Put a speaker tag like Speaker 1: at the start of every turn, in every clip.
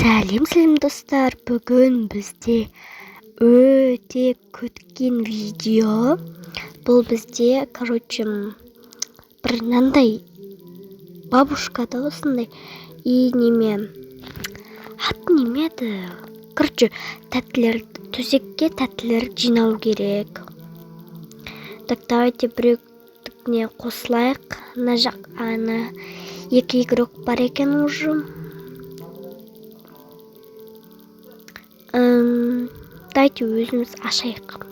Speaker 1: Сәлем достар, бүгін бізде өте күткен видео. Бұл бізде, бір мынандай бабушка да осындай и неме аты неме еді? Төсекке тәттілер жинау керек. Так, давайте біреуіне қосылайық. Ана жақ екі игрок бар екен уже. Давайте өзіміз ашайық.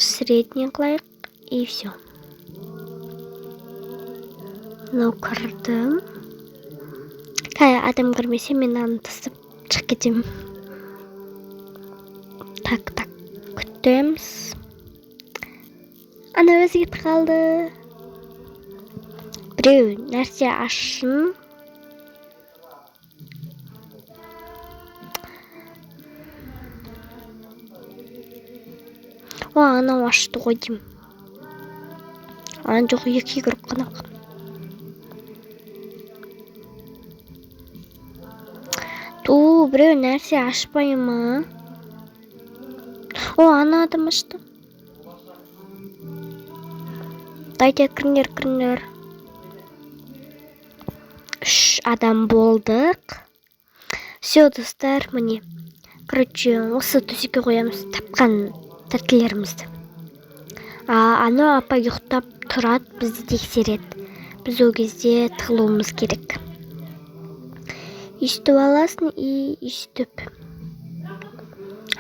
Speaker 1: Средний қылайық и все. Мынау кірдім. Адам кірмесе мен аны тастап шығып кетемін. Так, күтеміз. Ана өзі кетіп қалды. Біреу нәрсе ашсын. Анау ашты ғой деймін. Жоқ, екі игрок қана. Біреу нәрсе ашпай ма? Ана адам ашты. Дайте кіріңдер. 3 адам болдық. Все, достар, міне. Осы төсекке қоямыз тапқан тәттілерімізді. Ана апа ұйықтап тұрады, бізді тексереді. Біз ол кезде тығылуымыз керек. Үстіп аласың и үстіп.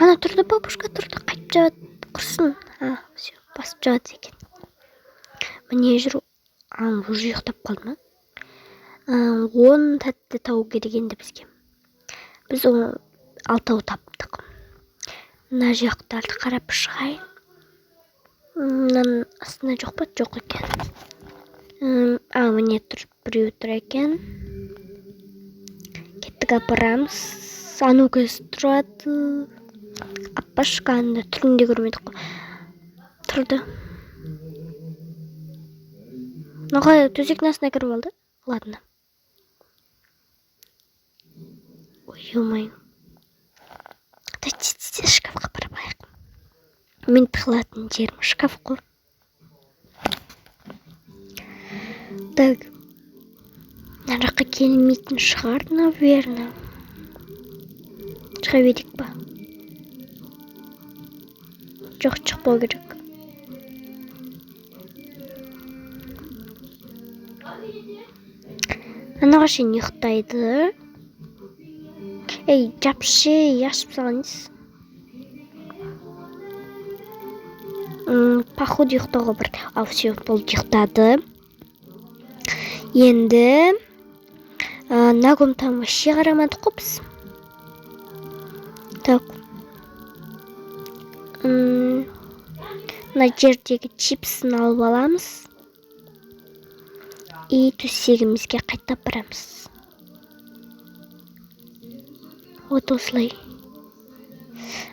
Speaker 1: Ана тұрды, бабушка тұрды, қайтып жауады, құрсын. Все, басып жауады екен. Міне жүру. Уже ұйықтап қалды ма? 10 тәтті тау керек енді бізге. Біз 6 таптық. Мына жақтарды қарап шығайын. Мынаның астына жоқ па? Жоқ екен. Міне біреу тұр екен. Кеттік апарамыз. Ану көз тұрады. Апашқанды түрінде көрмедік қой. Тұрды. Ноға төсектің астына кіріп алды? Ладно. Ой-ой-ой. Шкафқа барып алайық. Мен тығылатын жерім шкаф қой. Так. Нараққа келмейтін шығар, наверное. Шыға берейік па? Жоқ, шықпау керек. Анаға шен ұйықтайды. Жапшы, ашып салыңыз. Походу ұйықтауға бір. Все, болды, ұйықтады. Енді нагумтан вообще қарамадық қой біз. Так. Мына жердегі чипсын алып аламыз. И төсегімізге қайтап барамыз. Вот осылай.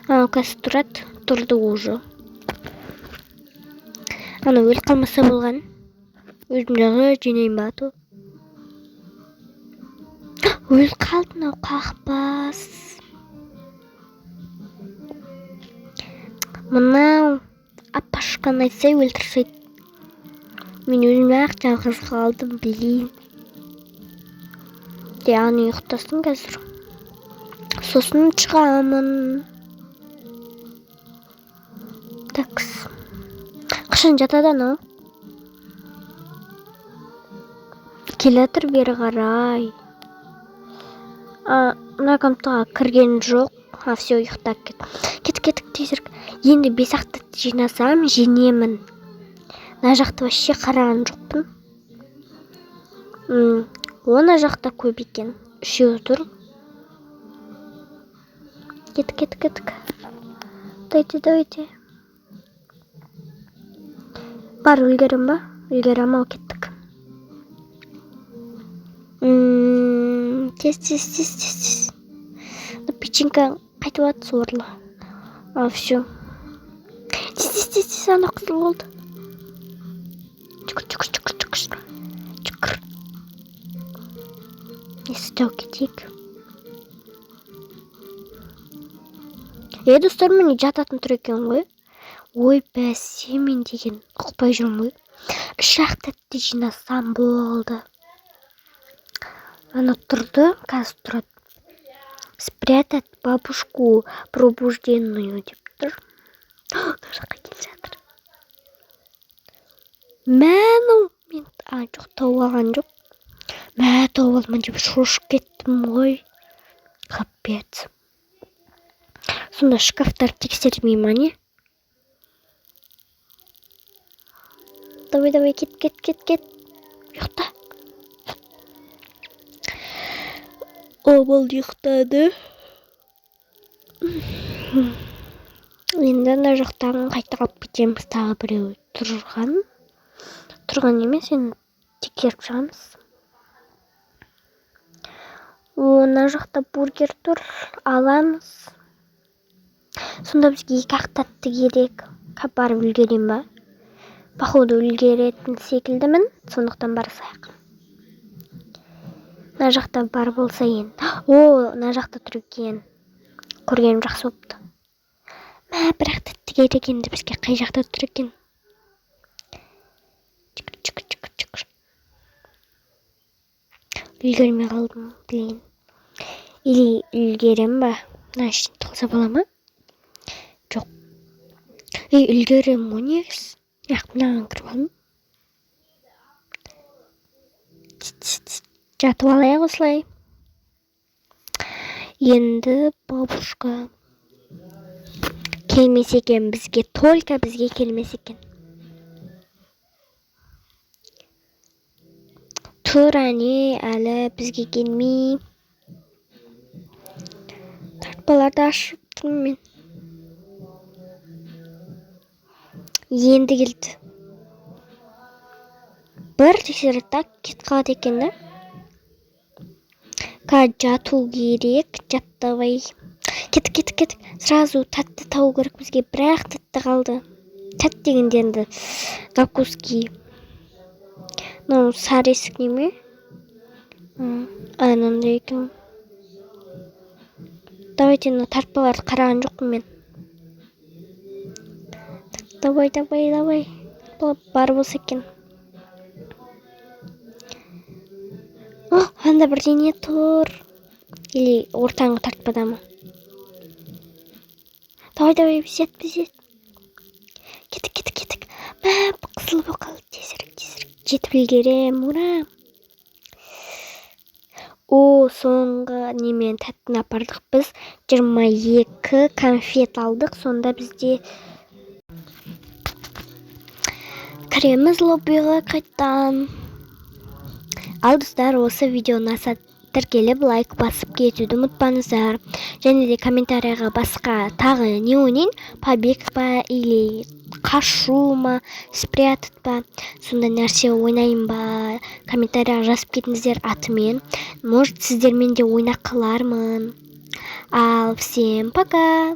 Speaker 1: Қазір тұрды уже. Ана өліп қалмаса болған. Өзімдағы жинайын ба то. Өліп қалды, мынау қақпас. Мынау апашқан айтсай өлтірсейді. Мен өзім-ақ жалғыз қалдым, білейін. Аны ұйықтасын қазір. Сосын шығамын. Такс. Қашан жатады анау? Келатыр бері қарай. Мына комнатаға кірген жоқ. Все, ұйықтап кеттік тезірек. Енді 5-ақ жинасам, жинемін. Мына жақты вообще қараған жоқпын. Ана жақта көп екен. 3 тұр. Кеттік. Дайте. Бар, үлгерім ба? Үлгерім, кеттік. Тез. Печенька қайтып ат сорлы. Все. Тез, ана қызыл болды. Чүкір. Естау кетейік. Достар, міне жататын тұр екен ғой. Ой, бәсе, мен деген ұқпай жүрмін ғой. 3 тәтті жинасам болды. Ана тұрды, қазір тұрады. Спрятать бабушку пробужденную деп тұр. Мына жаққа келе жатыр. Мен жоқ, тауып алған жоқ. Тауып алман деп шошып кеттім ғой. Капец. Сонда шкафтар тексермей ма не? Давай, кет. Ұйықта. Обал ұйықтады. Енді ана жақтан қайта қалып кетеміз. Тағы біреу тұрған емес, енді тексеріп шығамыз. Ана жақта бургер тұр, аламыз. Сонда бізге 2 тәтті керек. Барып үлгерем ба? Походу үлгеретін секілдімін, сондықтан барсайық. Мына жақта бар болса енді. Мына жақта тұр екен. Көргенім жақсы болыпты. Бірақ тәтті керек енді бізге қай жақта тұр екен. Үлгермей қалдым дейін. Или үлгерем ба? Мына үшін тұқса бола ма? Жоқ. Үлгерем ғой негіз. Мынаған кіріп алым. Жатып алайық осылай. Енді бабушка келмес екен бізге, только бізге келмес екен. Тұр әне, әлі бізге келмей. Тартпаларды ашып тұрмын мен. Енді келді. Бір тексерді, кет қалады екен да. Жату керек, жаттавай. Кеттік. Сразу тәтті тау керек бізге, бірақ тәтті қалды. Тәтті дегенде енді гакуски. Сары есік неме? Анандай екен. Давайте тартпаларды қараған жоқпын мен. Давай. Бар болса екен. Анда бірдеңе тұр. Или ортаңғы тартпада ма? Давай, бізет. Кеттік. Қызыл боқал, тезірік. Жетіп үлгерем, ура. Соңғы немен тәттіні апардық біз. 22 конфет алдық. Сонда бізде кіреміз лоббиға қайттан. Ал достар, осы видеоны аса тіркеліп лайк басып кетуді ұмытпаңыздар. Және де комментарияға басқа тағы не ойнайын? Побег па или қашу ма, спрятать па, сонда нәрсе ойнайын ба? Комментарияға жазып кетіңіздер атымен. Может, сіздермен де ойнақ қылармын. Ал всем пока!